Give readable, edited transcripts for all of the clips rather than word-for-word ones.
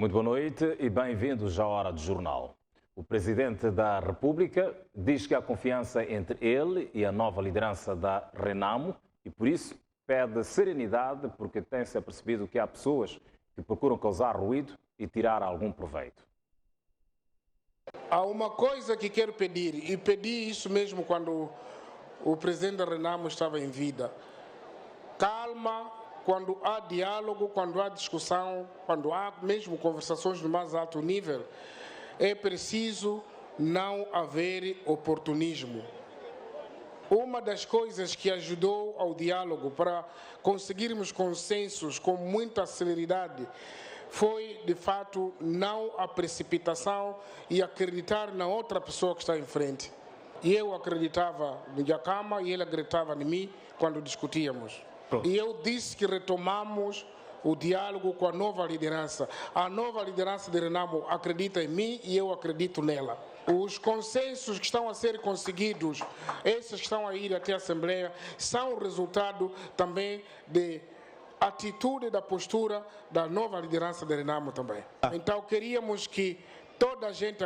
Muito boa noite e bem-vindos à Hora do Jornal. O Presidente da República diz que há confiança entre ele e a nova liderança da Renamo e, por isso, pede serenidade porque tem-se apercebido que há pessoas que procuram causar ruído e tirar algum proveito. Há uma coisa que quero pedir, e pedi isso mesmo quando o Presidente da Renamo estava em vida. Calma, quando há diálogo, quando há discussão, quando há mesmo conversações no mais alto nível, é preciso não haver oportunismo. Uma das coisas que ajudou ao diálogo para conseguirmos consensos com muita celeridade foi, de fato, não a precipitação e acreditar na outra pessoa que está em frente. E eu acreditava no Jacama e ele acreditava em mim quando discutíamos. E eu disse que retomamos o diálogo com a nova liderança. A nova liderança de Renamo acredita em mim e eu acredito nela. Os consensos que estão a ser conseguidos, esses que estão a ir até a Assembleia, são resultado também de atitude da postura da nova liderança de Renamo também. Então queríamos que toda a gente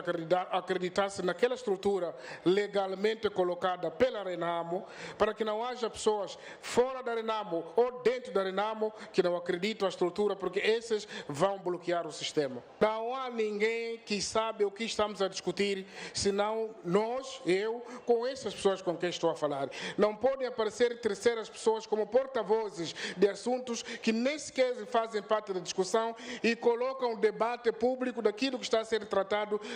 acreditasse naquela estrutura legalmente colocada pela Renamo, para que não haja pessoas fora da Renamo ou dentro da Renamo que não acreditam na estrutura, porque esses vão bloquear o sistema. Não há ninguém que sabe o que estamos a discutir, senão nós, eu, com essas pessoas com quem estou a falar. Não podem aparecer terceiras pessoas como porta-vozes de assuntos que nem sequer fazem parte da discussão e colocam o debate público daquilo que está a ser tratado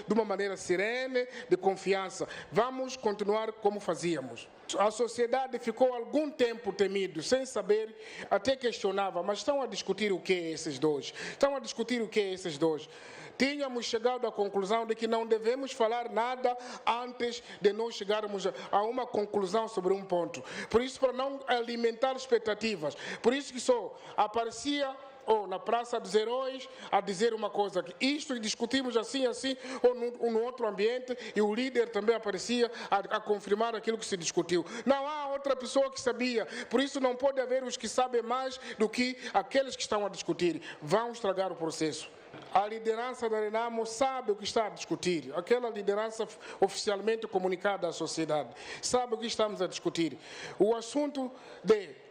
de uma maneira serena, de confiança. Vamos continuar como fazíamos. A sociedade ficou algum tempo temido, sem saber, até questionava, mas estão a discutir o que esses dois? Estão a discutir o que esses dois? Tínhamos chegado à conclusão de que não devemos falar nada antes de nós chegarmos a uma conclusão sobre um ponto. Por isso, para não alimentar expectativas, por isso que só aparecia ou na Praça dos Heróis a dizer uma coisa, que isto discutimos assim, ou no outro ambiente, e o líder também aparecia a confirmar aquilo que se discutiu. Não há outra pessoa que sabia, por isso não pode haver os que sabem mais do que aqueles que estão a discutir. Vão estragar o processo. A liderança da Renamo sabe o que está a discutir. Aquela liderança oficialmente comunicada à sociedade sabe o que estamos a discutir. O assunto de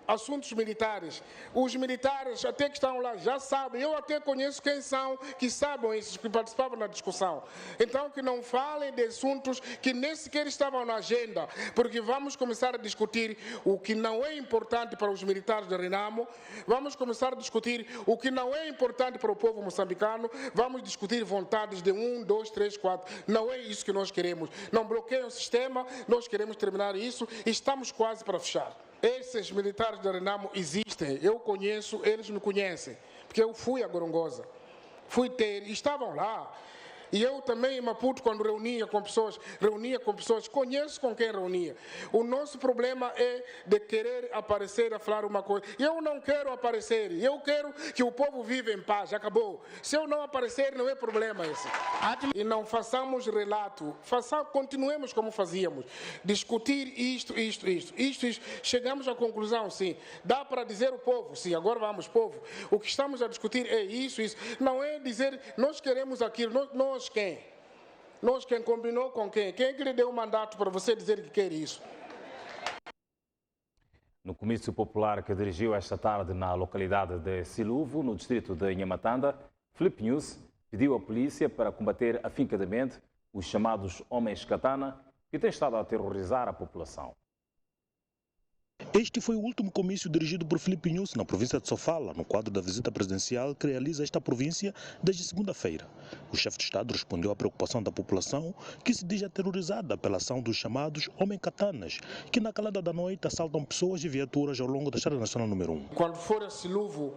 assuntos militares. Os militares até que estão lá já sabem, eu até conheço quem são, que sabem esses que participavam na discussão. Então que não falem de assuntos que nem sequer estavam na agenda, porque vamos começar a discutir o que não é importante para os militares da Renamo, vamos começar a discutir o que não é importante para o povo moçambicano, vamos discutir vontades de 1, 2, 3, 4. Não é isso que nós queremos. Não bloqueiem o sistema, nós queremos terminar isso e estamos quase para fechar. Esses militares da Renamo existem, eu conheço, eles me conhecem, porque eu fui a Gorongosa, estavam lá. E eu também em Maputo, quando reunia com pessoas, conheço com quem reunia. O nosso problema é de querer aparecer a falar uma coisa. Eu não quero aparecer, eu quero que o povo viva em paz, acabou. Se eu não aparecer, não é problema esse. E não façamos relato, continuemos como fazíamos. Discutir isto. Chegamos à conclusão, sim. Dá para dizer ao povo, sim, agora vamos, povo. O que estamos a discutir é isso. Não é dizer, nós queremos aquilo, nós quem? Nós quem combinou com quem? Quem é que lhe deu o mandato para você dizer que quer isso? No comício popular que dirigiu esta tarde na localidade de Siluvo, no distrito de Inhamatanda, Filipe News pediu à polícia para combater afincadamente os chamados homens katana que têm estado a aterrorizar a população. Este foi o último comício dirigido por Filipe News na província de Sofala, no quadro da visita presidencial que realiza esta província desde segunda-feira. O chefe de Estado respondeu à preocupação da população, que se diz aterrorizada pela ação dos chamados homens katanas, que na calada da noite assaltam pessoas e viaturas ao longo da Estrada Nacional número 1. Quando for a Siluvo,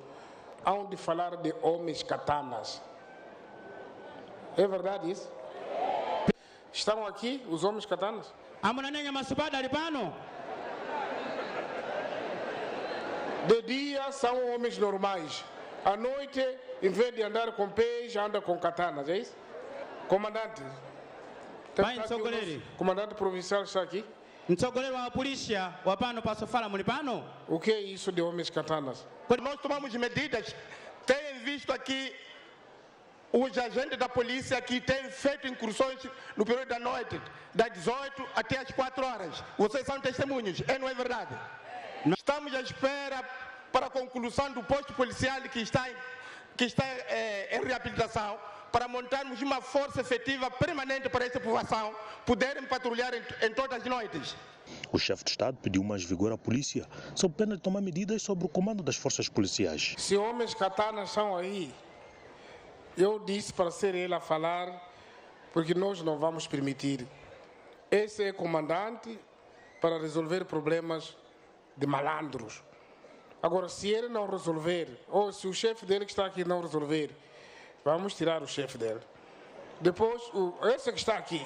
hão de falar de homens katanas. É verdade isso? Estão aqui os homens katanas? De dia são homens normais. À noite, em vez de andar com pés, anda com katanas, é isso? Comandante. Comandante provincial está aqui? O que é isso de homens katanas? Nós tomamos medidas. Têm visto aqui os agentes da polícia que têm feito incursões no período da noite, das 18 até as 4 horas. Vocês são testemunhas, não é verdade? Estamos à espera para a conclusão do posto policial que está em reabilitação, para montarmos uma força efetiva permanente para essa população poderem patrulhar em todas as noites. O chefe de Estado pediu mais vigor à polícia, sob pena de tomar medidas sobre o comando das forças policiais. Se homens katanas são aí, eu disse para ser ele a falar, porque nós não vamos permitir. Esse é comandante para resolver problemas de malandros. Agora, se ele não resolver, ou se o chefe dele que está aqui não resolver, vamos tirar o chefe dele. Depois, esse que está aqui.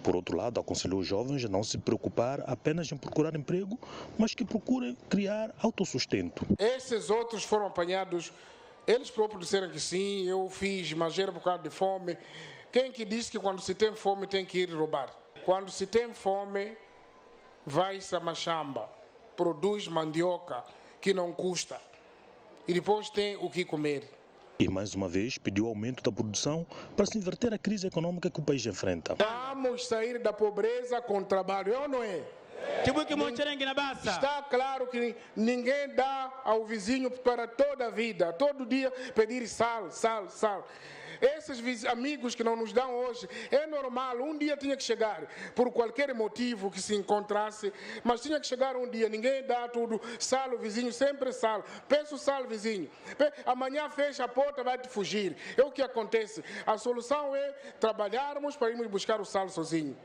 Por outro lado, aconselhou os jovens a não se preocupar apenas em procurar emprego, mas que procurem criar autossustento. Esses outros foram apanhados, eles próprios disseram que sim, eu fiz, mas era por causa de fome. Quem que disse que quando se tem fome tem que ir roubar? Quando se tem fome, vai-se a machamba, produz mandioca que não custa e depois tem o que comer. E mais uma vez pediu aumento da produção para se inverter a crise econômica que o país enfrenta. Vamos sair da pobreza com trabalho, é ou não é? Está claro que ninguém dá ao vizinho para toda a vida, todo dia pedir sal, sal, sal. Esses amigos que não nos dão hoje, é normal, um dia tinha que chegar, por qualquer motivo que se encontrasse, mas tinha que chegar um dia, ninguém dá tudo, sal, o vizinho, sempre sal, peço sal, vizinho, amanhã fecha a porta, vai te fugir, é o que acontece. A solução é trabalharmos para irmos buscar o sal sozinho.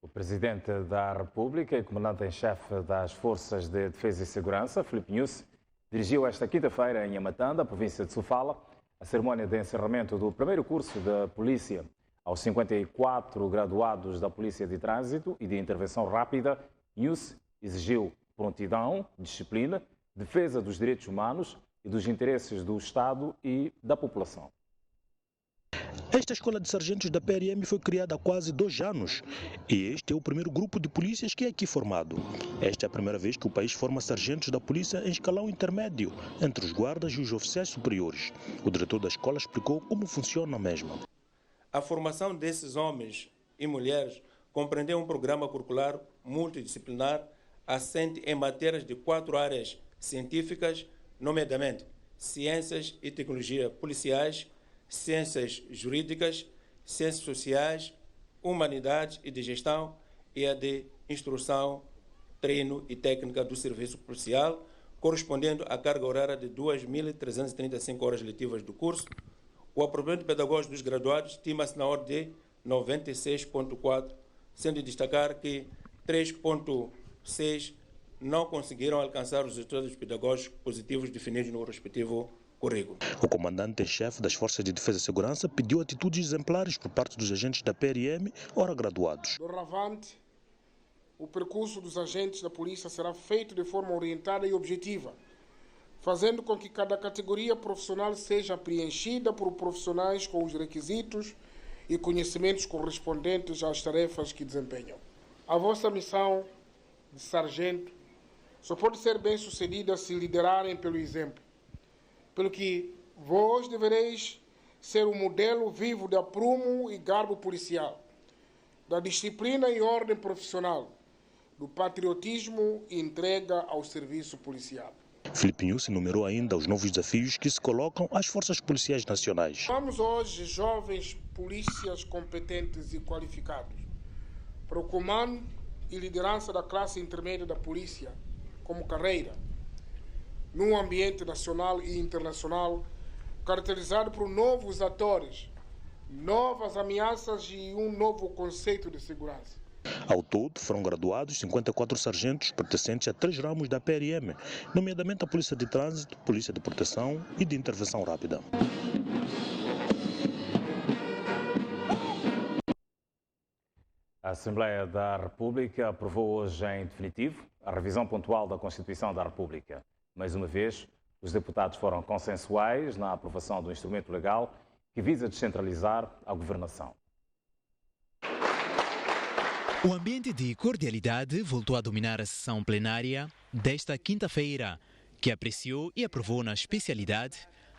O Presidente da República e Comandante-em-Chefe das Forças de Defesa e Segurança, Filipe Nyusi, dirigiu esta quinta-feira em Amatanda, província de Sofala, a cerimónia de encerramento do primeiro curso da Polícia aos 54 graduados da Polícia de Trânsito e de Intervenção Rápida. Nyusi exigiu prontidão, disciplina, defesa dos direitos humanos e dos interesses do Estado e da população. Esta escola de sargentos da PRM foi criada há quase 2 anos e este é o primeiro grupo de polícias que é aqui formado. Esta é a primeira vez que o país forma sargentos da polícia em escalão intermédio, entre os guardas e os oficiais superiores. O diretor da escola explicou como funciona a mesma. A formação desses homens e mulheres compreendeu um programa curricular multidisciplinar assente em matérias de 4 áreas científicas, nomeadamente ciências e tecnologia policiais, ciências jurídicas, ciências sociais, humanidades e de gestão e a de instrução, treino e técnica do serviço policial, correspondendo à carga horária de 2.335 horas letivas do curso. O aproveitamento pedagógico dos graduados estima-se na ordem de 96,4, sendo de destacar que 3,6 não conseguiram alcançar os resultados pedagógicos positivos definidos no respectivo currículo. O comandante-em-chefe das Forças de Defesa e Segurança pediu atitudes exemplares por parte dos agentes da PRM, ora graduados. Doravante, o percurso dos agentes da polícia será feito de forma orientada e objetiva, fazendo com que cada categoria profissional seja preenchida por profissionais com os requisitos e conhecimentos correspondentes às tarefas que desempenham. A vossa missão de sargento só pode ser bem sucedida se liderarem pelo exemplo, pelo que vós devereis ser o modelo vivo de aprumo e garbo policial, da disciplina e ordem profissional, do patriotismo e entrega ao serviço policial. Filipe Nyusi enumerou ainda os novos desafios que se colocam às forças policiais nacionais. Chamamos hoje jovens polícias competentes e qualificados para o comando e liderança da classe intermédia da polícia como carreira, num ambiente nacional e internacional caracterizado por novos atores, novas ameaças e um novo conceito de segurança. Ao todo, foram graduados 54 sargentos pertencentes a 3 ramos da PRM, nomeadamente a Polícia de Trânsito, Polícia de Proteção e de Intervenção Rápida. A Assembleia da República aprovou hoje em definitivo a revisão pontual da Constituição da República. Mais uma vez, os deputados foram consensuais na aprovação do instrumento legal que visa descentralizar a governação. O ambiente de cordialidade voltou a dominar a sessão plenária desta quinta-feira, que apreciou e aprovou na especialidade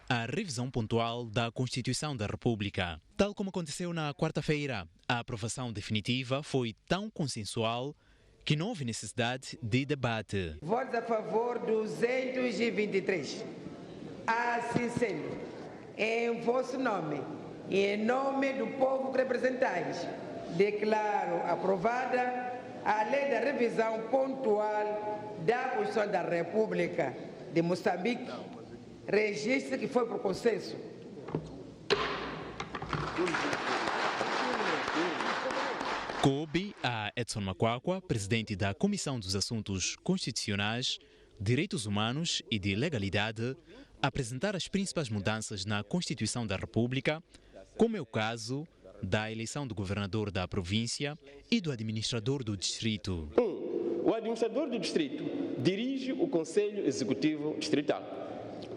a revisão pontual da Constituição da República. Tal como aconteceu na quarta-feira, a aprovação definitiva foi tão consensual que não houve necessidade de debate. Votos a favor 223. Assim sendo, em vosso nome e em nome do povo que representais, declaro aprovada a lei da revisão pontual da Constituição da República de Moçambique, registro que foi por consenso. Coube a Edson Macuacua, presidente da Comissão dos Assuntos Constitucionais, Direitos Humanos e de Legalidade, apresentar as principais mudanças na Constituição da República, como é o caso da eleição do governador da província e do administrador do distrito. O administrador do distrito dirige o Conselho Executivo Distrital.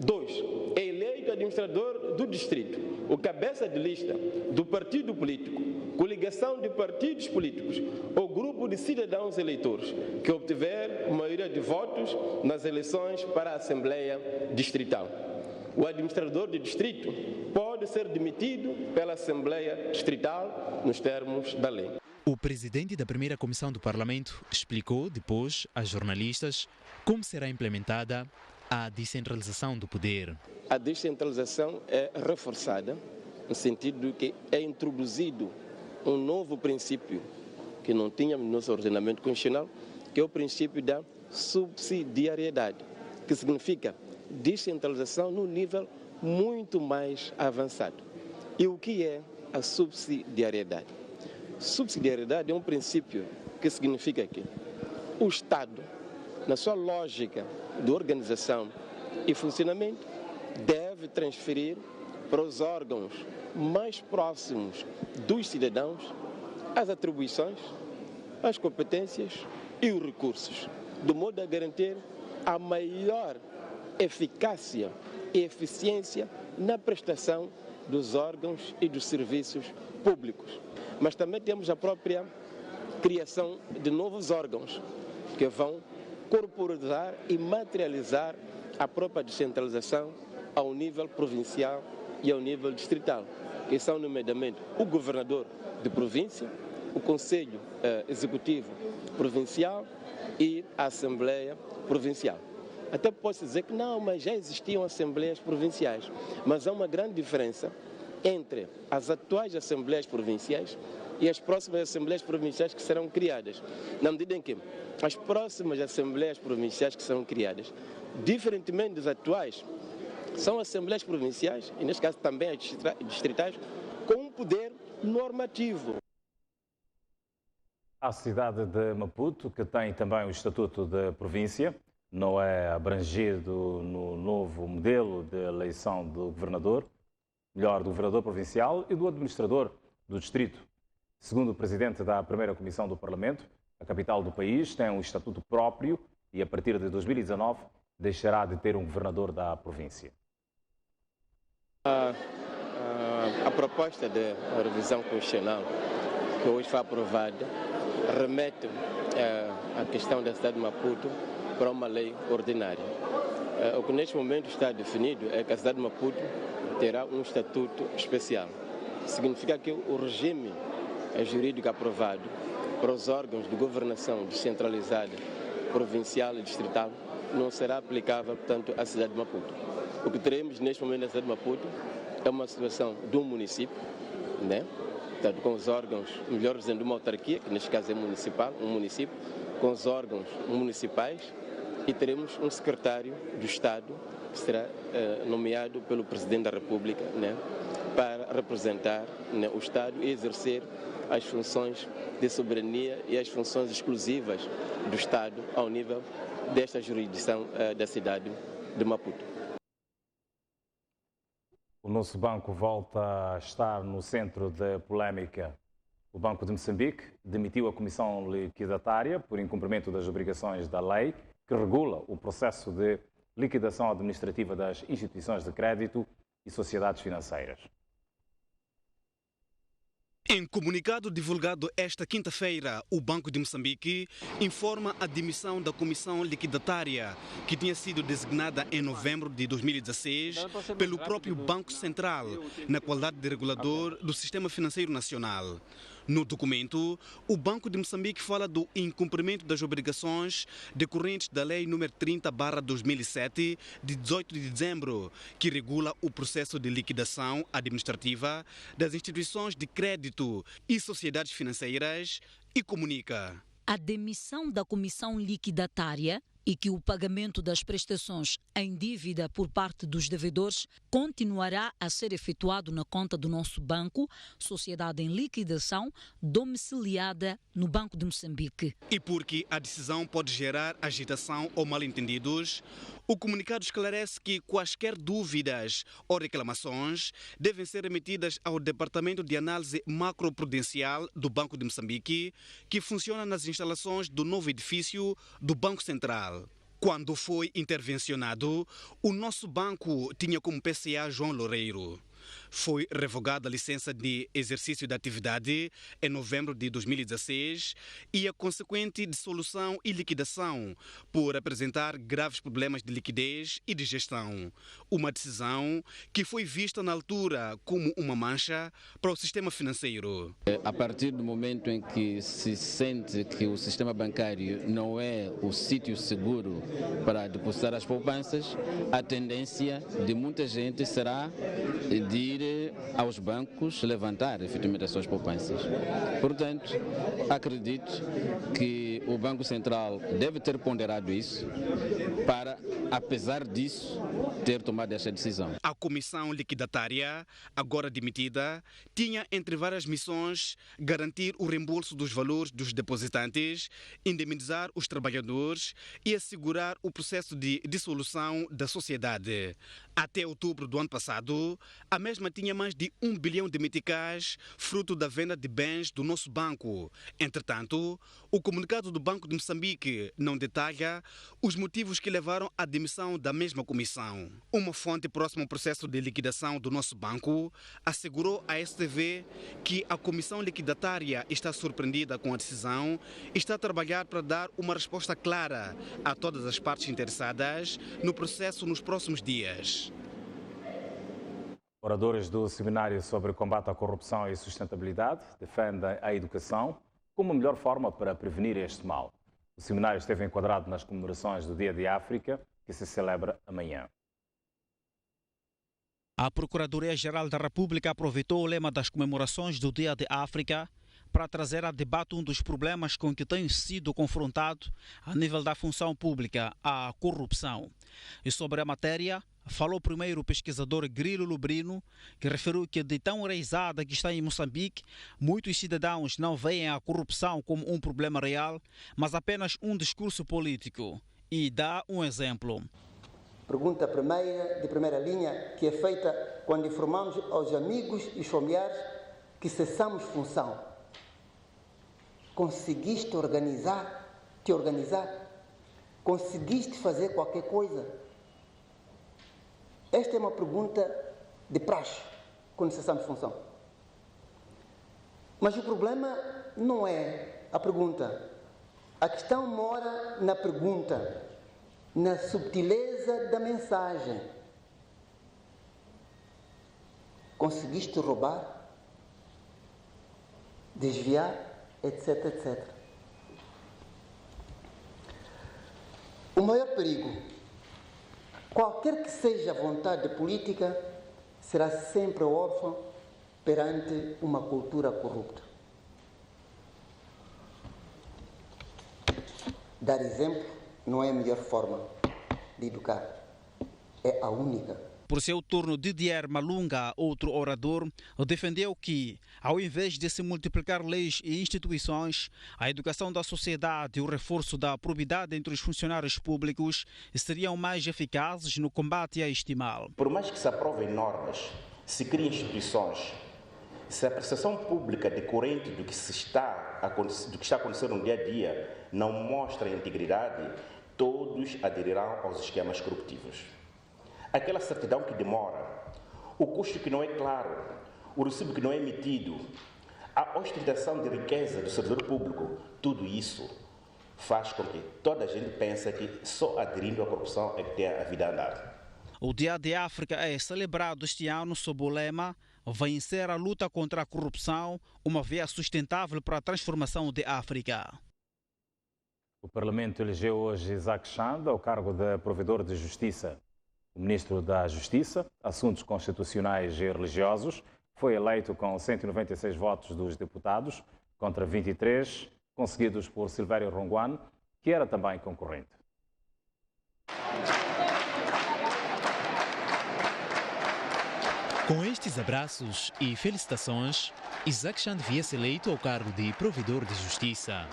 2. É eleito administrador do distrito, o cabeça de lista do partido político, coligação de partidos políticos ou grupo de cidadãos eleitores que obtiver maioria de votos nas eleições para a Assembleia Distrital. O administrador do distrito pode ser demitido pela Assembleia Distrital nos termos da lei. O presidente da primeira comissão do Parlamento explicou depois a jornalistas como será implementada a descentralização do poder. A descentralização é reforçada no sentido de que é introduzido um novo princípio que não tínhamos no nosso ordenamento constitucional, que é o princípio da subsidiariedade, que significa descentralização no nível muito mais avançado. E o que é a subsidiariedade? Subsidiariedade é um princípio que significa que o Estado, na sua lógica de organização e funcionamento, deve transferir para os órgãos mais próximos dos cidadãos as atribuições, as competências e os recursos, de modo a garantir a maior eficácia e eficiência na prestação dos órgãos e dos serviços públicos. Mas também temos a própria criação de novos órgãos que vão corporizar e materializar a própria descentralização ao nível provincial e ao nível distrital, que são, nomeadamente, o governador de província, o Conselho Executivo Provincial e a Assembleia Provincial. Até posso dizer que não, mas já existiam assembleias provinciais, mas há uma grande diferença entre as atuais assembleias provinciais e as próximas assembleias provinciais que serão criadas, na medida em que as próximas assembleias provinciais que serão criadas, diferentemente das atuais, são assembleias provinciais, e neste caso também as distritais, com um poder normativo. A cidade de Maputo, que tem também o estatuto de província, não é abrangido no novo modelo de eleição do governador, do governador provincial e do administrador do distrito. Segundo o presidente da primeira comissão do Parlamento, a capital do país tem um estatuto próprio e, a partir de 2019, deixará de ter um governador da província. A proposta de revisão constitucional que hoje foi aprovada remete a questão da cidade de Maputo para uma lei ordinária. O que neste momento está definido é que a cidade de Maputo terá um estatuto especial. Significa que o regime jurídico aprovado para os órgãos de governação descentralizada, provincial e distrital não será aplicável, portanto, à cidade de Maputo. O que teremos neste momento na cidade de Maputo é uma situação de um município, né? Portanto, com os órgãos, melhor dizendo, de uma autarquia, que neste caso é municipal, um município, com os órgãos municipais, e teremos um secretário do Estado que será nomeado pelo Presidente da República, né, para representar, né, o Estado e exercer as funções de soberania e as funções exclusivas do Estado ao nível desta jurisdição da cidade de Maputo. O nosso banco volta a estar no centro da polémica. O Banco de Moçambique demitiu a Comissão Liquidatária por incumprimento das obrigações da lei que regula o processo de liquidação administrativa das instituições de crédito e sociedades financeiras. Em comunicado divulgado esta quinta-feira, o Banco de Moçambique informa a demissão da comissão liquidatária, que tinha sido designada em novembro de 2016 pelo próprio Banco Central, na qualidade de regulador do Sistema Financeiro Nacional. No documento, o Banco de Moçambique fala do incumprimento das obrigações decorrentes da Lei nº 30/2007, de 18 de dezembro, que regula o processo de liquidação administrativa das instituições de crédito e sociedades financeiras, e comunica: a demissão da comissão liquidatária e que o pagamento das prestações em dívida por parte dos devedores continuará a ser efetuado na conta do nosso banco, sociedade em liquidação, domiciliada no Banco de Moçambique. E porque a decisão pode gerar agitação ou mal-entendidos, o comunicado esclarece que quaisquer dúvidas ou reclamações devem ser remetidas ao Departamento de Análise Macroprudencial do Banco de Moçambique, que funciona nas instalações do novo edifício do Banco Central. Quando foi intervencionado, o nosso banco tinha como PCA João Loureiro. Foi revogada a licença de exercício da atividade em novembro de 2016 e a consequente dissolução e liquidação por apresentar graves problemas de liquidez e de gestão. Uma decisão que foi vista na altura como uma mancha para o sistema financeiro. A partir do momento em que se sente que o sistema bancário não é o sítio seguro para depositar as poupanças, a tendência de muita gente será de ir aos bancos levantar efetivamente as suas poupanças. Portanto, acredito que o Banco Central deve ter ponderado isso para, apesar disso, ter tomado esta decisão. A comissão liquidatária, agora demitida, tinha entre várias missões garantir o reembolso dos valores dos depositantes, indemnizar os trabalhadores e assegurar o processo de dissolução da sociedade. Até outubro do ano passado, a mesma tinha mais de 1 bilhão de meticais, fruto da venda de bens do nosso banco. Entretanto, o comunicado do Banco de Moçambique não detalha os motivos que levaram à demissão da mesma comissão. Uma fonte próxima ao processo de liquidação do nosso banco assegurou à STV que a comissão liquidatária está surpreendida com a decisão e está a trabalhar para dar uma resposta clara a todas as partes interessadas no processo nos próximos dias. Oradores do Seminário sobre Combate à Corrupção e Sustentabilidade defendem a educação como a melhor forma para prevenir este mal. O seminário esteve enquadrado nas comemorações do Dia de África, que se celebra amanhã. A Procuradoria-Geral da República aproveitou o lema das comemorações do Dia de África para trazer a debate um dos problemas com que tem sido confrontado a nível da função pública, a corrupção. E sobre a matéria, falou primeiro o pesquisador Grilo Lubrino, que referiu que de tão enraizada que está em Moçambique, muitos cidadãos não veem a corrupção como um problema real, mas apenas um discurso político. E dá um exemplo. Pergunta de primeira linha, que é feita quando informamos aos amigos e familiares que cessamos função. Conseguiste te organizar? Conseguiste fazer qualquer coisa? Esta é uma pergunta de praxe, quando cessamos função. Mas o problema não é a pergunta. A questão mora na pergunta, na subtileza da mensagem. Conseguiste roubar? Desviar? Etc, etc. O maior perigo, qualquer que seja a vontade política, será sempre órfão perante uma cultura corrupta. Dar exemplo não é a melhor forma de educar, é a única. Por seu turno, Didier Malunga, outro orador, defendeu que, ao invés de se multiplicar leis e instituições, a educação da sociedade e o reforço da probidade entre os funcionários públicos seriam mais eficazes no combate a este mal. Por mais que se aprovem normas, se criem instituições, se a prestação pública decorrente do que está acontecendo no dia a dia não mostra integridade, todos aderirão aos esquemas corruptivos. Aquela certidão que demora, o custo que não é claro, o recibo que não é emitido, a ostentação de riqueza do servidor público. Tudo isso faz com que toda a gente pense que só aderindo à corrupção é que tem a vida a andar. O Dia de África é celebrado este ano sob o lema "Vencer a luta contra a corrupção, uma via sustentável para a transformação de África". O Parlamento elegeu hoje Isaac Chande ao cargo de provedor de Justiça. O ministro da Justiça, Assuntos Constitucionais e Religiosos, foi eleito com 196 votos dos deputados, contra 23, conseguidos por Silvério Ronguane, que era também concorrente. Com estes abraços e felicitações, Isaac Chande via-se eleito ao cargo de provedor de Justiça.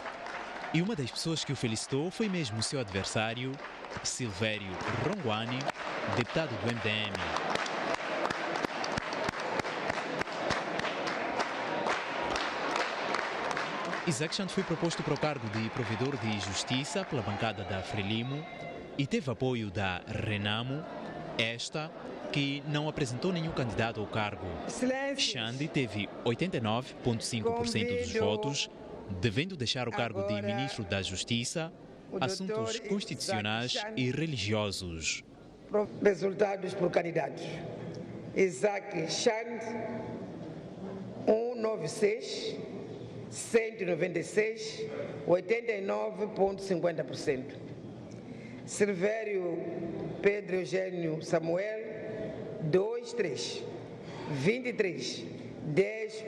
E uma das pessoas que o felicitou foi mesmo o seu adversário, Silvério Ronguane, deputado do MDM. Isaac Chande foi proposto para o cargo de provedor de Justiça pela bancada da Frelimo e teve apoio da Renamo, esta que não apresentou nenhum candidato ao cargo. Chande teve 89,5% dos votos, devendo deixar o cargo de ministro da Justiça, Assuntos Constitucionais e Religiosos. Resultados por candidatos. Isaac Chande, 196, 196, 89,50%. Silvério Pedro Eugênio Samuel, 23, 23, 10,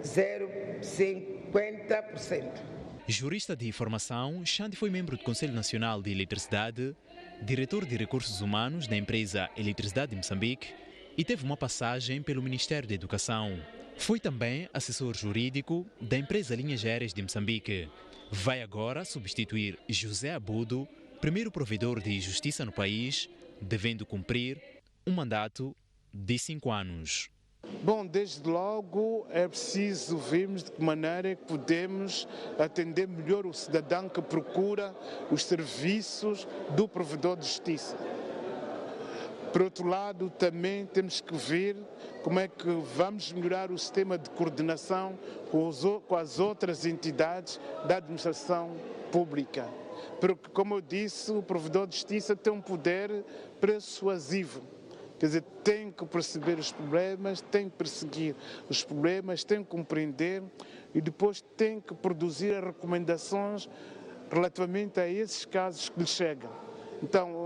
0, 50%. Jurista de formação, Chande foi membro do Conselho Nacional de Eletricidade, diretor de Recursos Humanos da empresa Eletricidade de Moçambique e teve uma passagem pelo Ministério da Educação. Foi também assessor jurídico da empresa Linhas Aéreas de Moçambique. Vai agora substituir José Abudo, primeiro provedor de justiça no país, devendo cumprir um mandato de 5 anos. Bom, desde logo é preciso vermos de que maneira que podemos atender melhor o cidadão que procura os serviços do provedor de justiça. Por outro lado, também temos que ver como é que vamos melhorar o sistema de coordenação com as outras entidades da administração pública. Porque, como eu disse, o provedor de justiça tem um poder persuasivo. Quer dizer, tem que perceber os problemas, tem que perseguir os problemas, tem que compreender e depois tem que produzir as recomendações relativamente a esses casos que lhe chegam. Então,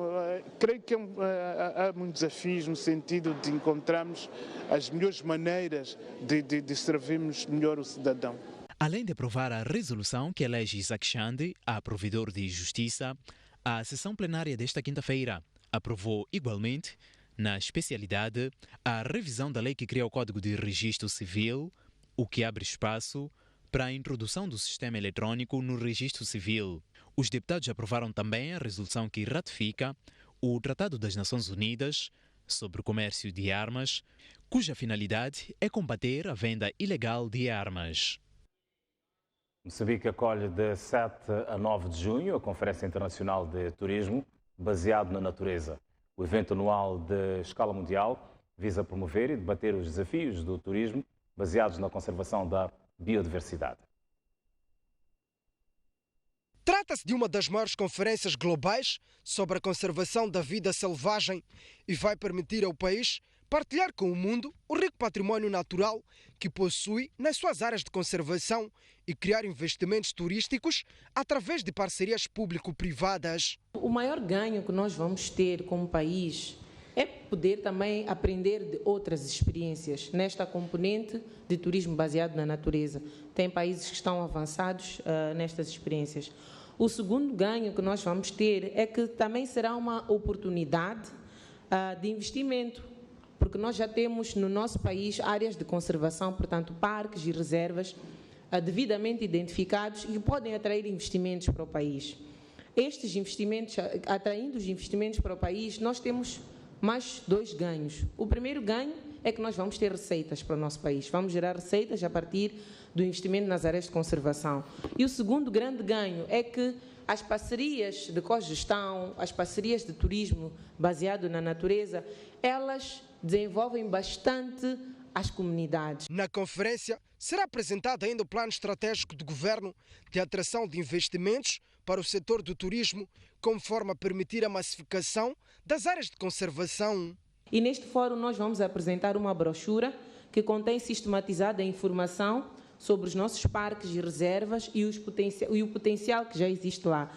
creio que há muitos desafios no sentido de encontrarmos as melhores maneiras de servirmos melhor o cidadão. Além de aprovar a resolução que elege Isaac Chande a provedor de Justiça, a sessão plenária desta quinta-feira aprovou igualmente, na especialidade, a revisão da lei que cria o Código de Registro Civil, o que abre espaço para a introdução do sistema eletrônico no Registro Civil. Os deputados aprovaram também a resolução que ratifica o Tratado das Nações Unidas sobre o Comércio de Armas, cuja finalidade é combater a venda ilegal de armas. Moçambique acolhe de 7 a 9 de junho a Conferência Internacional de Turismo, baseado na natureza. O evento anual de escala mundial visa promover e debater os desafios do turismo baseados na conservação da biodiversidade. Trata-se de uma das maiores conferências globais sobre a conservação da vida selvagem e vai permitir ao país partilhar com o mundo o rico património natural que possui nas suas áreas de conservação e criar investimentos turísticos através de parcerias público-privadas. O maior ganho que nós vamos ter como país é poder também aprender de outras experiências nesta componente de turismo baseado na natureza. Tem países que estão avançados nestas experiências. O segundo ganho que nós vamos ter é que também será uma oportunidade de investimento, porque nós já temos no nosso país áreas de conservação, portanto parques e reservas devidamente identificados e que podem atrair investimentos para o país. Estes investimentos, atraindo os investimentos para o país, nós temos mais 2 ganhos. O primeiro ganho é que nós vamos ter receitas para o nosso país. Vamos gerar receitas a partir do investimento nas áreas de conservação. E o segundo grande ganho é que as parcerias de cogestão, as parcerias de turismo baseado na natureza, elas desenvolvem bastante as comunidades. Na conferência será apresentado ainda o plano estratégico do governo de atração de investimentos para o setor do turismo, como forma a permitir a massificação das áreas de conservação. E neste fórum nós vamos apresentar uma brochura que contém sistematizada informação sobre os nossos parques e reservas e o potencial que já existe lá.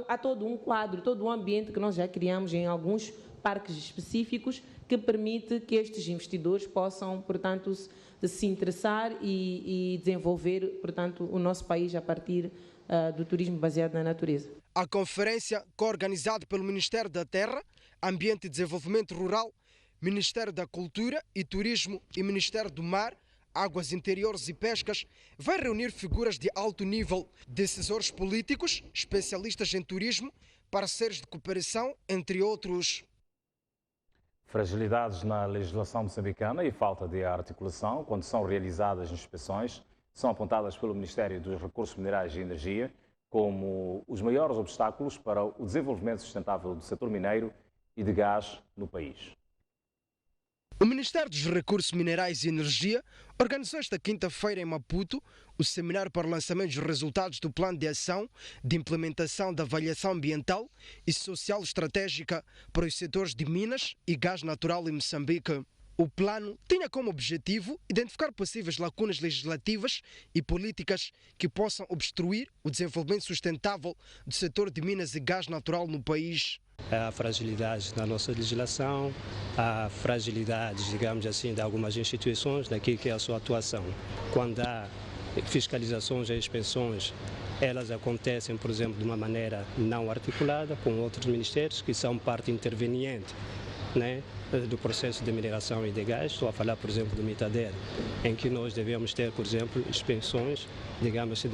Há todo um quadro, todo um ambiente que nós já criamos em alguns parques específicos que permite que estes investidores possam, portanto, se interessar e desenvolver, portanto, o nosso país a partir do turismo baseado na natureza. A conferência, coorganizada pelo Ministério da Terra, Ambiente e Desenvolvimento Rural, Ministério da Cultura e Turismo e Ministério do Mar, Águas Interiores e Pescas, vai reunir figuras de alto nível, decisores políticos, especialistas em turismo, parceiros de cooperação, entre outros. Fragilidades na legislação moçambicana e falta de articulação, quando são realizadas inspeções, são apontadas pelo Ministério dos Recursos Minerais e Energia como os maiores obstáculos para o desenvolvimento sustentável do setor mineiro e de gás no país. O Ministério dos Recursos Minerais e Energia organizou esta quinta-feira em Maputo o seminário para o lançamento dos resultados do Plano de Ação de Implementação da Avaliação Ambiental e Social Estratégica para os setores de Minas e Gás Natural em Moçambique. O plano tinha como objetivo identificar possíveis lacunas legislativas e políticas que possam obstruir o desenvolvimento sustentável do setor de Minas e Gás Natural no país. Há fragilidades na nossa legislação, há fragilidades, digamos assim, de algumas instituições daquilo que é a sua atuação. Quando há fiscalizações e inspeções, elas acontecem, por exemplo, de uma maneira não articulada com outros ministérios que são parte interveniente, né, do processo de mineração e de gás. Estou a falar, por exemplo, do Mitader, em que nós devemos ter, por exemplo, inspeções, digamos assim,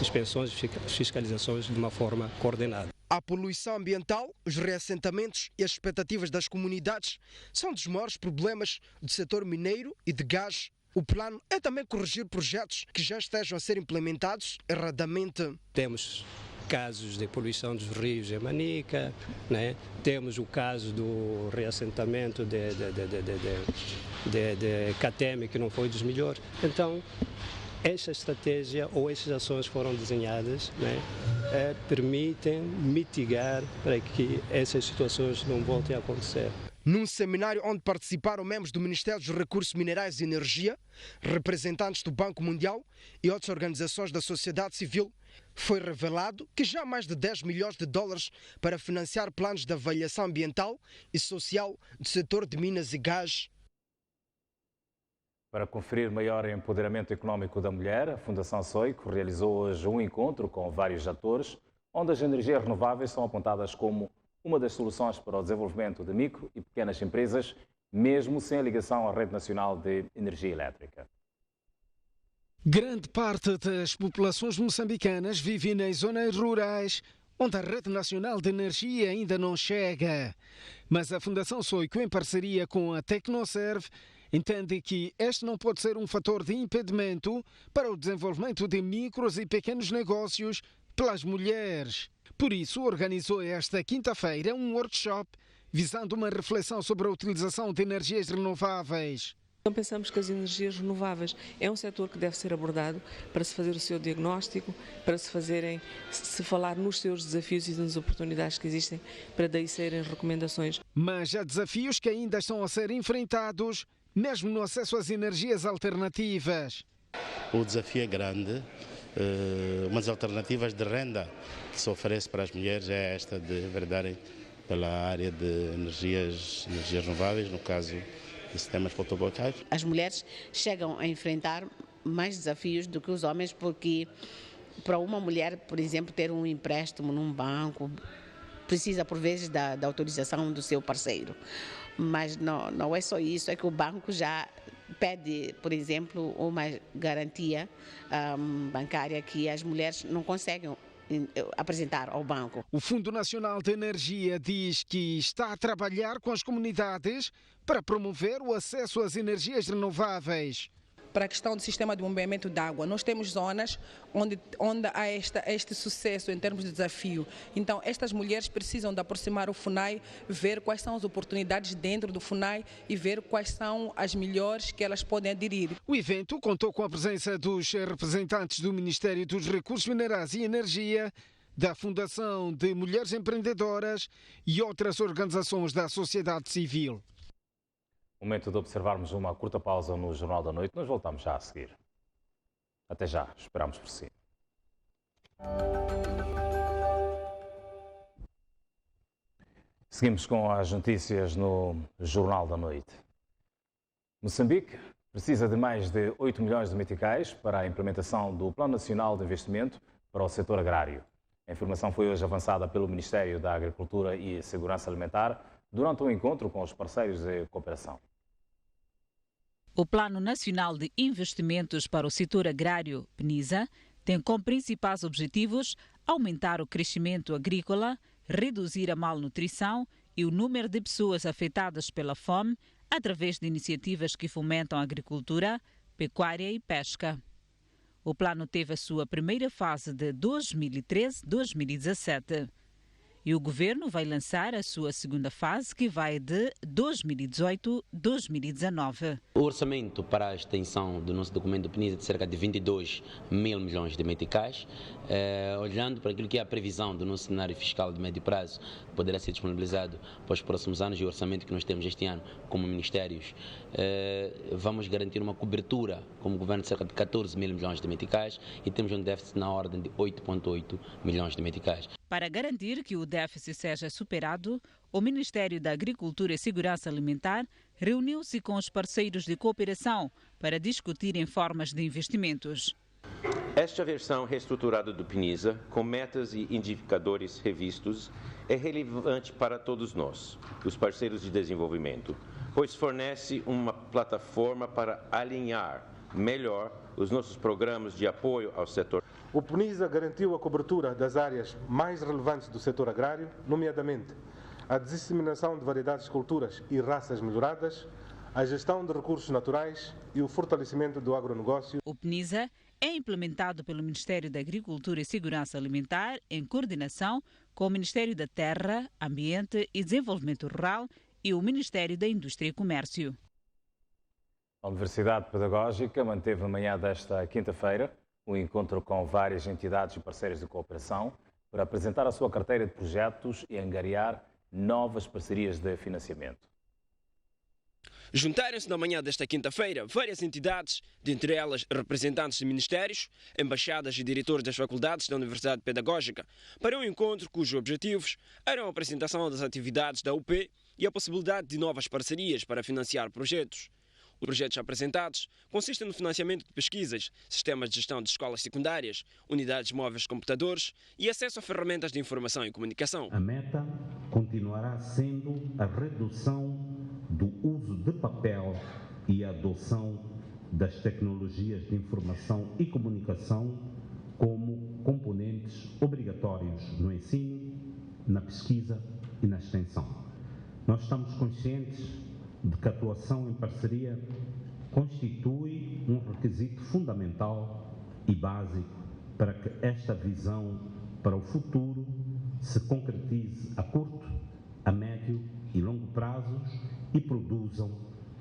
inspeções e fiscalizações de uma forma coordenada. A poluição ambiental, os reassentamentos e as expectativas das comunidades são dos maiores problemas do setor mineiro e de gás. O plano é também corrigir projetos que já estejam a ser implementados erradamente. Temos casos de poluição dos rios em Manica, né? Temos o caso do reassentamento de Cateme, que não foi dos melhores. Então, esta estratégia ou estas ações foram desenhadas, né, permitem mitigar para que essas situações não voltem a acontecer. Num seminário onde participaram membros do Ministério dos Recursos Minerais e Energia, representantes do Banco Mundial e outras organizações da sociedade civil, foi revelado que já há mais de 10 milhões de dólares para financiar planos de avaliação ambiental e social do setor de Minas e Gás. Para conferir maior empoderamento econômico da mulher, a Fundação Soico realizou hoje um encontro com vários atores, onde as energias renováveis são apontadas como uma das soluções para o desenvolvimento de micro e pequenas empresas, mesmo sem a ligação à rede nacional de energia elétrica. Grande parte das populações moçambicanas vive nas zonas rurais, onde a rede nacional de energia ainda não chega. Mas a Fundação Soico, em parceria com a Tecnoserve, entende que este não pode ser um fator de impedimento para o desenvolvimento de micros e pequenos negócios pelas mulheres. Por isso, organizou esta quinta-feira um workshop visando uma reflexão sobre a utilização de energias renováveis. Então pensamos que as energias renováveis é um setor que deve ser abordado para se fazer o seu diagnóstico, para se falar nos seus desafios e nas oportunidades que existem, para daí serem recomendações. Mas há desafios que ainda estão a ser enfrentados, mesmo no acesso às energias alternativas. O desafio é grande, umas alternativas de renda que se oferece para as mulheres é esta de enverdarem pela área de energias renováveis, no caso de sistemas fotovoltaicos. As mulheres chegam a enfrentar mais desafios do que os homens, porque para uma mulher, por exemplo, ter um empréstimo num banco, precisa por vezes da autorização do seu parceiro. Mas não é só isso, é que o banco já pede, por exemplo, uma garantia bancária que as mulheres não conseguem apresentar ao banco. O Fundo Nacional de Energia diz que está a trabalhar com as comunidades para promover o acesso às energias renováveis. para a questão do sistema de bombeamento de água. Nós temos zonas onde há este sucesso em termos de desafio. Então, estas mulheres precisam de aproximar o FUNAI, ver quais são as oportunidades dentro do FUNAI e ver quais são as melhores que elas podem aderir. O evento contou com a presença dos representantes do Ministério dos Recursos Minerais e Energia, da Fundação de Mulheres Empreendedoras e outras organizações da sociedade civil. Momento de observarmos uma curta pausa no Jornal da Noite. Nós voltamos já a seguir. Até já, esperamos por si. Seguimos com as notícias no Jornal da Noite. Moçambique precisa de mais de 8 milhões de meticais para a implementação do Plano Nacional de Investimento para o setor agrário. A informação foi hoje avançada pelo Ministério da Agricultura e Segurança Alimentar durante um encontro com os parceiros de cooperação. O Plano Nacional de Investimentos para o Setor Agrário, PNISA, tem como principais objetivos aumentar o crescimento agrícola, reduzir a malnutrição e o número de pessoas afetadas pela fome através de iniciativas que fomentam a agricultura, pecuária e pesca. O plano teve a sua primeira fase de 2013-2017 e o governo vai lançar a sua segunda fase, que vai de 2018-2019. O orçamento para a extensão do nosso documento PNISA é de cerca de 22 mil milhões de meticais. Olhando para aquilo que é a previsão do nosso cenário fiscal de médio prazo, poderá ser disponibilizado para os próximos anos, e o orçamento que nós temos este ano como ministérios, vamos garantir uma cobertura como governo de cerca de 14 mil milhões de meticais e temos um déficit na ordem de 8,8 milhões de meticais. Para garantir que o déficit seja superado, o Ministério da Agricultura e Segurança Alimentar reuniu-se com os parceiros de cooperação para discutirem formas de investimentos. Esta versão reestruturada do PNISA, com metas e indicadores revistos, é relevante para todos nós, os parceiros de desenvolvimento, pois fornece uma plataforma para alinhar melhor os nossos programas de apoio ao setor. O PNISA garantiu a cobertura das áreas mais relevantes do setor agrário, nomeadamente a disseminação de variedades de culturas e raças melhoradas, a gestão de recursos naturais e o fortalecimento do agronegócio. O PNISA é implementado pelo Ministério da Agricultura e Segurança Alimentar em coordenação com o Ministério da Terra, Ambiente e Desenvolvimento Rural e o Ministério da Indústria e Comércio. A Universidade Pedagógica manteve amanhã desta quinta-feira um encontro com várias entidades e parceiros de cooperação para apresentar a sua carteira de projetos e angariar novas parcerias de financiamento. Juntaram-se na manhã desta quinta-feira várias entidades, dentre elas representantes de ministérios, embaixadas e diretores das faculdades da Universidade Pedagógica, para um encontro cujos objetivos eram a apresentação das atividades da UP e a possibilidade de novas parcerias para financiar projetos. Os projetos apresentados consistem no financiamento de pesquisas, sistemas de gestão de escolas secundárias, unidades móveis de computadores e acesso a ferramentas de informação e comunicação. A meta continuará sendo a redução do uso de papel e a adoção das tecnologias de informação e comunicação como componentes obrigatórios no ensino, na pesquisa e na extensão. Nós estamos conscientes de que a atuação em parceria constitui um requisito fundamental e básico para que esta visão para o futuro se concretize a curto, a médio e longo prazos e produzam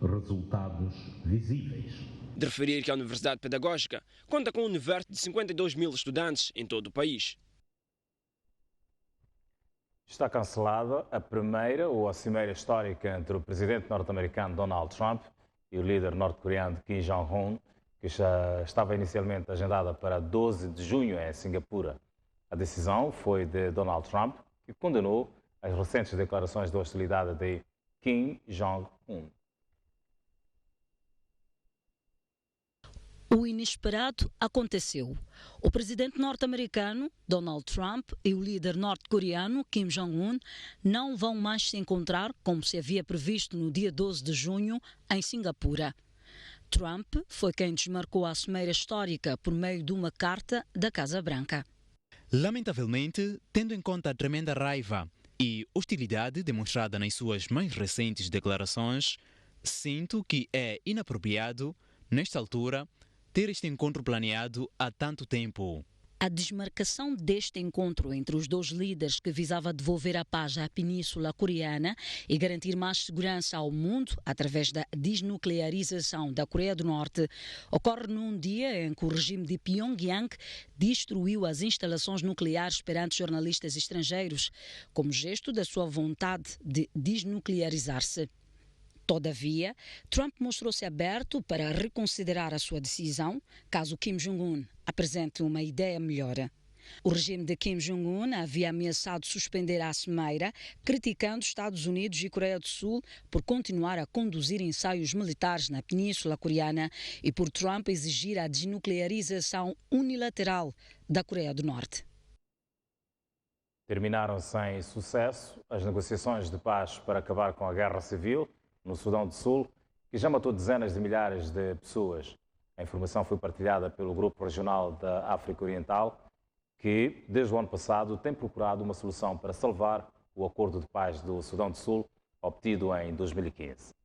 resultados visíveis. De referir que a Universidade Pedagógica conta com um universo de 52 mil estudantes em todo o país. Está cancelada a primeira ou a cimeira histórica entre o presidente norte-americano Donald Trump e o líder norte-coreano Kim Jong-un, que já estava inicialmente agendada para 12 de junho em Singapura. A decisão foi de Donald Trump, que condenou as recentes declarações de hostilidade de Kim Jong-un. O inesperado aconteceu. O presidente norte-americano, Donald Trump, e o líder norte-coreano, Kim Jong-un, não vão mais se encontrar como se havia previsto no dia 12 de junho, em Singapura. Trump foi quem desmarcou a cimeira histórica por meio de uma carta da Casa Branca. Lamentavelmente, tendo em conta a tremenda raiva e hostilidade demonstrada nas suas mais recentes declarações, sinto que é inapropriado nesta altura, ter este encontro planeado há tanto tempo? A desmarcação deste encontro entre os dois líderes, que visava devolver a paz à Península Coreana e garantir mais segurança ao mundo através da desnuclearização da Coreia do Norte, ocorre num dia em que o regime de Pyongyang destruiu as instalações nucleares perante jornalistas estrangeiros, como gesto da sua vontade de desnuclearizar-se. Todavia, Trump mostrou-se aberto para reconsiderar a sua decisão, caso Kim Jong-un apresente uma ideia melhor. O regime de Kim Jong-un havia ameaçado suspender a cimeira, criticando Estados Unidos e Coreia do Sul por continuar a conduzir ensaios militares na Península Coreana e por Trump exigir a desnuclearização unilateral da Coreia do Norte. Terminaram sem sucesso as negociações de paz para acabar com a guerra civil no Sudão do Sul, que já matou dezenas de milhares de pessoas. A informação foi partilhada pelo Grupo Regional da África Oriental, que, desde o ano passado, tem procurado uma solução para salvar o acordo de paz do Sudão do Sul, obtido em 2015.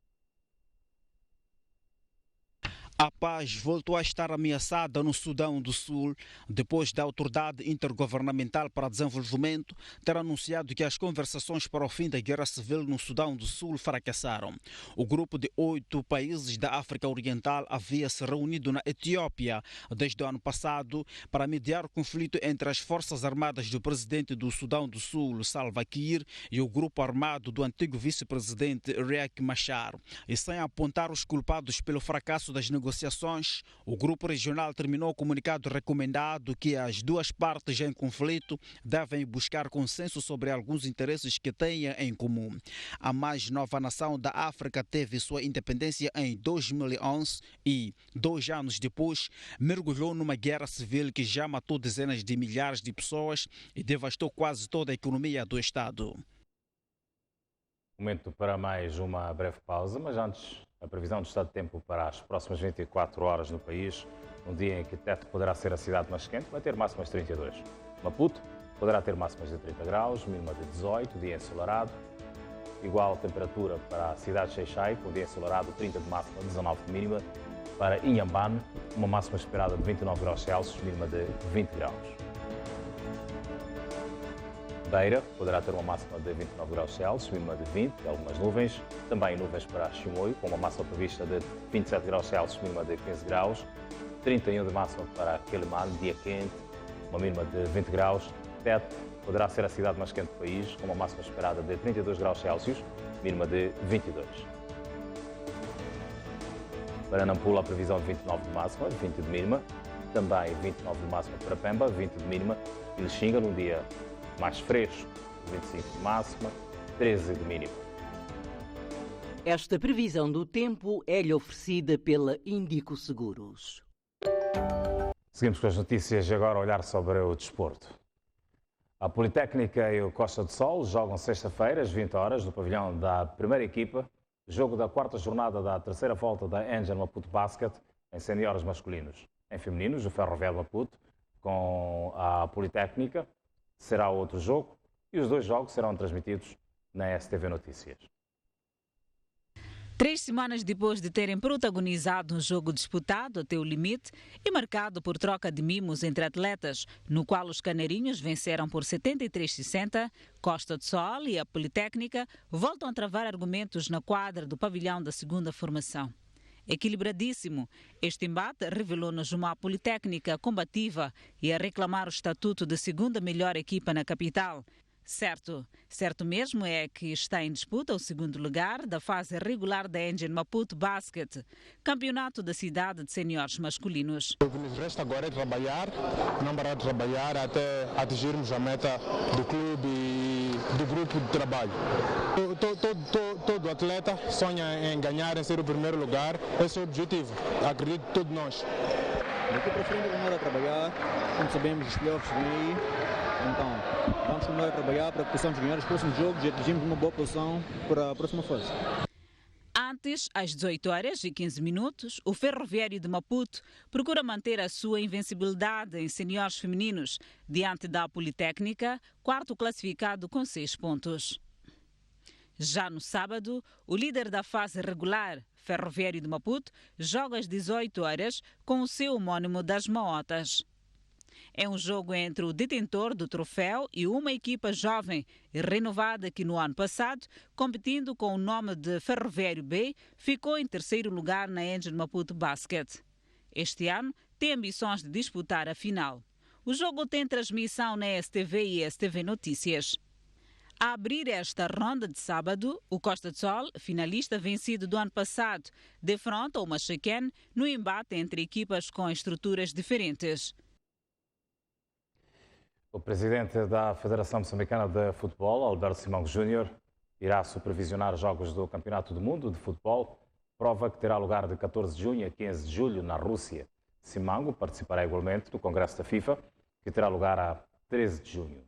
A paz voltou a estar ameaçada no Sudão do Sul, depois da Autoridade Intergovernamental para Desenvolvimento ter anunciado que as conversações para o fim da guerra civil no Sudão do Sul fracassaram. O grupo de 8 países da África Oriental havia se reunido na Etiópia desde o ano passado para mediar o conflito entre as forças armadas do presidente do Sudão do Sul, Salva Kiir, e o grupo armado do antigo vice-presidente Riek Machar. E sem apontar os culpados pelo fracasso das negociações, o grupo regional terminou o comunicado recomendado que as duas partes em conflito devem buscar consenso sobre alguns interesses que tenham em comum. A mais nova nação da África teve sua independência em 2011 e, 2 anos depois, mergulhou numa guerra civil que já matou dezenas de milhares de pessoas e devastou quase toda a economia do Estado. Momento para mais uma breve pausa, mas antes, a previsão do estado de tempo para as próximas 24 horas no país, um dia em que Tete poderá ser a cidade mais quente, vai ter máximas de 32. Maputo poderá ter máximas de 30 graus, mínima de 18, dia ensolarado. Igual temperatura para a cidade de Xai-Xai, com dia ensolarado, 30 de máxima, 19 de mínima. Para Inhambane, uma máxima esperada de 29 graus Celsius, mínima de 20 graus. Beira poderá ter uma máxima de 29 graus Celsius, mínima de 20, e algumas nuvens. Também nuvens para Chimoio, com uma máxima prevista de 27 graus Celsius, mínima de 15 graus. 31 de máxima para Quelimane, dia quente, uma mínima de 20 graus. Tete poderá ser a cidade mais quente do país, com uma máxima esperada de 32 graus Celsius, mínima de 22. Para Nampula, a previsão de 29 de máxima, 20 de mínima. Também 29 de máxima para Pemba, 20 de mínima. E Lixinga, num dia mais fresco, 25 de máxima, 13 de mínima. Esta previsão do tempo é-lhe oferecida pela Índico Seguros. Seguimos com as notícias e agora olhar sobre o desporto. A Politécnica e o Costa do Sol jogam sexta-feira, às 20 horas, no pavilhão da primeira equipa, jogo da 4ª jornada da 3ª volta da Angel Maputo Basket em seniores masculinos. Em femininos, o Ferroviário Maputo com a Politécnica será outro jogo e os 2 jogos serão transmitidos na STV Notícias. 3 semanas depois de terem protagonizado um jogo disputado até o limite e marcado por troca de mimos entre atletas, no qual os caneirinhos venceram por 73-60, Costa do Sol e a Politécnica voltam a travar argumentos na quadra do pavilhão da 2ª formação. Equilibradíssimo, este embate revelou-nos uma Politécnica combativa e a reclamar o estatuto de 2ª melhor equipa na capital. Certo mesmo é que está em disputa o 2º lugar da fase regular da Angel Maputo Basket, campeonato da cidade de seniores masculinos. O que nos resta agora é trabalhar, não parar de trabalhar até atingirmos a meta do clube e do grupo de trabalho. Todo atleta sonha em ganhar, em ser o primeiro lugar, esse é o objetivo, acredito todos nós. Daqui para frente vamos lá trabalhar, como sabemos os playoffs vêm aí, então vamos continuar a trabalhar para que possamos ganhar os próximos jogos e atingirmos uma boa posição para a próxima fase. Antes, às 18h15, o Ferroviário de Maputo procura manter a sua invencibilidade em seniores femininos, diante da Politécnica, 4º classificado com 6 pontos. Já no sábado, o líder da fase regular, Ferroviário de Maputo, joga às 18 horas com o seu homónimo das Maotas. É um jogo entre o detentor do troféu e uma equipa jovem e renovada que no ano passado, competindo com o nome de Ferroviário B, ficou em terceiro lugar na Engine Maputo Basket. Este ano tem ambições de disputar a final. O jogo tem transmissão na STV e STV Notícias. A abrir esta ronda de sábado, o Costa do Sol, finalista vencido do ano passado, defronta o Machaquén no embate entre equipas com estruturas diferentes. O presidente da Federação Moçambicana de Futebol, Alberto Simango Júnior, irá supervisionar jogos do Campeonato do Mundo de Futebol, prova que terá lugar de 14 de junho a 15 de julho na Rússia. Simango participará igualmente do Congresso da FIFA, que terá lugar a 13 de junho.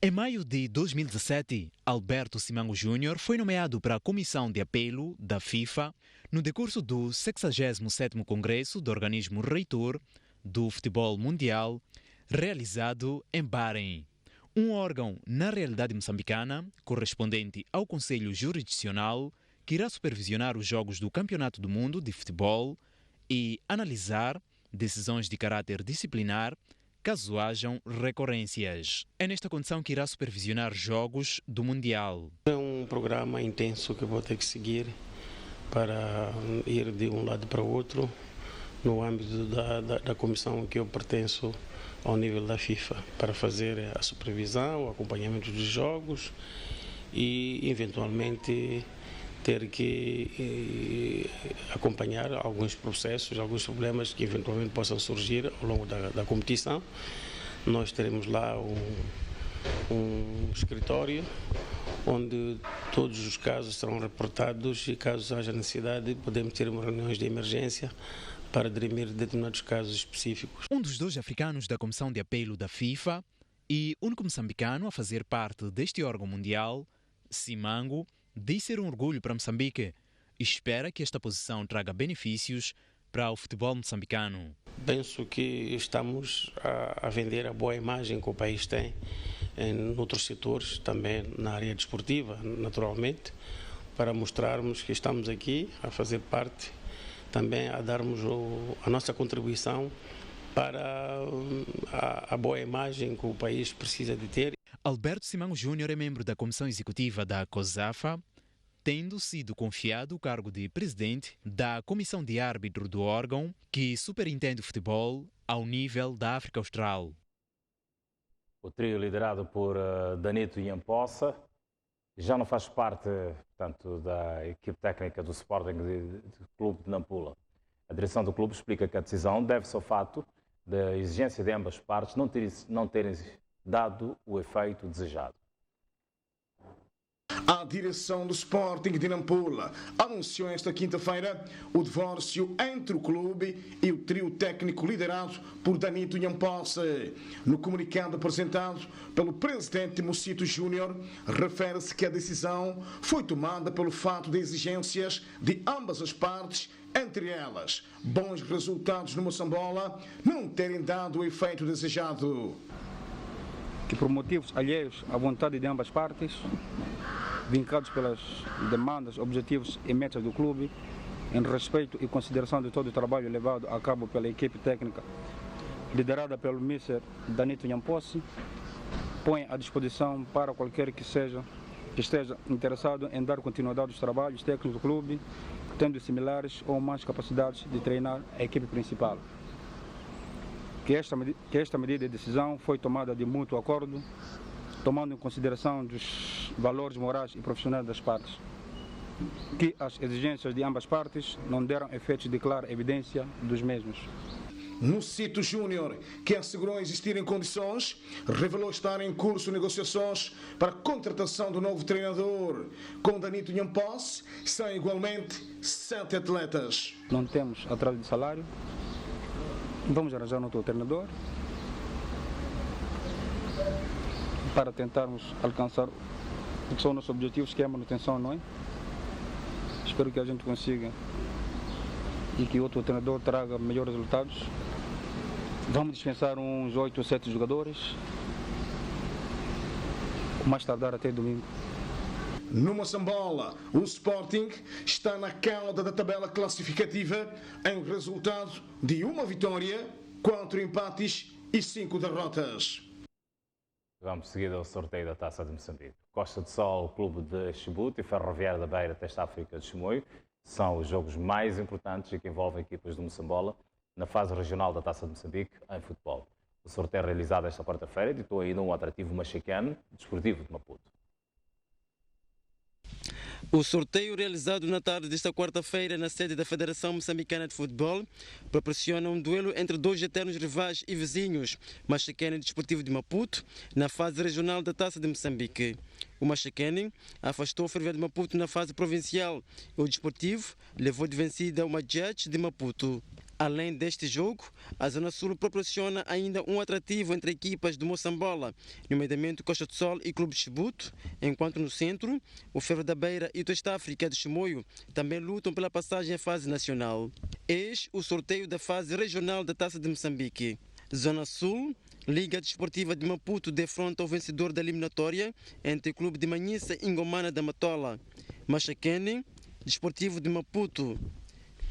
Em maio de 2017, Alberto Simango Júnior foi nomeado para a Comissão de Apelo da FIFA no decurso do 67º Congresso do Organismo Reitor do Futebol Mundial, realizado em Bahrein. Um órgão, na realidade moçambicana, correspondente ao Conselho Jurisdicional, que irá supervisionar os jogos do Campeonato do Mundo de Futebol e analisar decisões de caráter disciplinar caso hajam recorrências. É nesta condição que irá supervisionar jogos do Mundial. É um programa intenso que vou ter que seguir para ir de um lado para o outro no âmbito da comissão que eu pertenço ao nível da FIFA, para fazer a supervisão, o acompanhamento dos jogos e, eventualmente, ter que acompanhar alguns processos, alguns problemas que eventualmente possam surgir ao longo da competição. Nós teremos lá um escritório onde todos os casos serão reportados e, caso haja necessidade, podemos ter reuniões de emergência para dirimir determinados casos específicos. Um dos 2 africanos da Comissão de Apelo da FIFA e único moçambicano a fazer parte deste órgão mundial, Simango, diz ser um orgulho para Moçambique e espera que esta posição traga benefícios para o futebol moçambicano. Penso que estamos a vender a boa imagem que o país tem em outros setores, também na área desportiva, naturalmente, para mostrarmos que estamos aqui a fazer parte, também a darmos a nossa contribuição para a boa imagem que o país precisa de ter. Alberto Simango Júnior é membro da Comissão Executiva da COSAFA, tendo sido confiado o cargo de presidente da Comissão de Árbitro do órgão, que superintende o futebol ao nível da África Austral. O trio liderado por Danito Yamposa já não faz parte, portanto, da equipe técnica do Sporting Clube de Nampula. A direção do clube explica que a decisão deve-se ao fato da exigência de ambas partes não terem dado o efeito desejado. A direção do Sporting de Nampula anunciou esta quinta-feira o divórcio entre o clube e o trio técnico liderado por Danito Yamposa. No comunicado apresentado pelo presidente Mocito Júnior, refere-se que a decisão foi tomada pelo fato de exigências de ambas as partes, entre elas bons resultados no Moçambola, não terem dado o efeito desejado. Que por motivos alheios à vontade de ambas partes, vincados pelas demandas, objetivos e metas do clube, em respeito e consideração de todo o trabalho levado a cabo pela equipe técnica liderada pelo Mr. Danito Yamposa, põe à disposição para qualquer que esteja interessado em dar continuidade aos trabalhos técnicos do clube, tendo similares ou mais capacidades de treinar a equipe principal. Que esta medida de decisão foi tomada de mútuo acordo, tomando em consideração dos valores morais e profissionais das partes. Que as exigências de ambas partes não deram efeitos de clara evidência dos mesmos. Mocito Júnior, que assegurou existirem condições, revelou estar em curso negociações para a contratação do novo treinador. Com Danito Yamposa, são igualmente 7 atletas. Não temos atraso de salário, vamos arranjar um outro treinador para tentarmos alcançar o que são nossos objetivos, que é a manutenção, não é? Espero que a gente consiga e que outro treinador traga melhores resultados. Vamos dispensar uns 8 ou 7 jogadores, o mais tardar até domingo. No Moçambola, o Sporting está na cauda da tabela classificativa em resultado de uma vitória, 4 empates e 5 derrotas. Vamos seguir ao sorteio da Taça de Moçambique. Costa de Sol, Clube de Chibouto e Ferroviária da Beira, Teste África de Chimoio são os jogos mais importantes e que envolvem equipas do Moçambola na fase regional da Taça de Moçambique em futebol. O sorteio realizado esta quarta-feira ditou ainda um atrativo mexicano desportivo de Maputo. O sorteio realizado na tarde desta quarta-feira na sede da Federação Moçambicana de Futebol proporciona um duelo entre dois eternos rivais e vizinhos, Machacane e Desportivo de Maputo, na fase regional da Taça de Moçambique. O Machacane afastou o Ferroviário de Maputo na fase provincial e o Desportivo levou de vencida o Majete de Maputo. Além deste jogo, a Zona Sul proporciona ainda um atrativo entre equipas do Moçambola, nomeadamente Costa de Sol e Clube de Chibouto, enquanto no centro, o Ferro da Beira e o Teste África de Chimoio também lutam pela passagem à fase nacional. Eis o sorteio da fase regional da Taça de Moçambique. Zona Sul, Liga Desportiva de Maputo defronta o vencedor da eliminatória entre o Clube de Manhissa e Ingomana da Matola. Machacane, Desportivo de Maputo,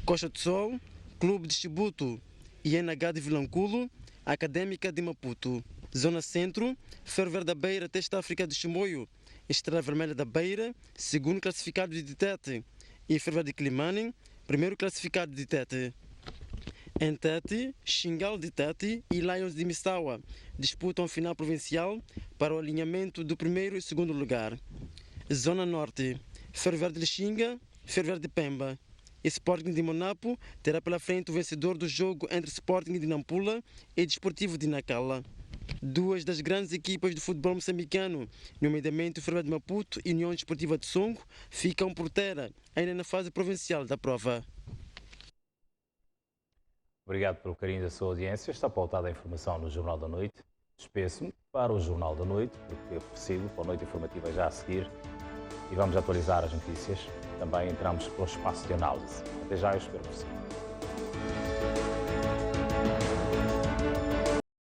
Costa de Sol, Clube de Chibouto e NH de Vilanculo, Académica de Maputo. Zona Centro, Ferroviária da Beira, Teste África de Chimoio, Estrela Vermelha da Beira, segundo classificado de Tete, e Ferroviária de Climane, primeiro classificado de Tete. Em Tete, Xingal de Tete e Lions de Missaua disputam a final provincial para o alinhamento do primeiro e segundo lugar. Zona Norte, Ferroviária de Lixinga, Ferroviária de Pemba. Sporting de Monapo terá pela frente o vencedor do jogo entre Sporting de Nampula e Desportivo de Nacala. Duas das grandes equipas do futebol moçambicano, nomeadamente o Ferroviário de Maputo e a União Desportiva de Songo, ficam por terra, ainda na fase provincial da prova. Obrigado pelo carinho da sua audiência. Está pautada a informação no Jornal da Noite. Despeço-me para o Jornal da Noite, porque prossigo para a noite informativa já a seguir e vamos atualizar as notícias. Também entramos para o espaço de análise. Até já, eu espero por si.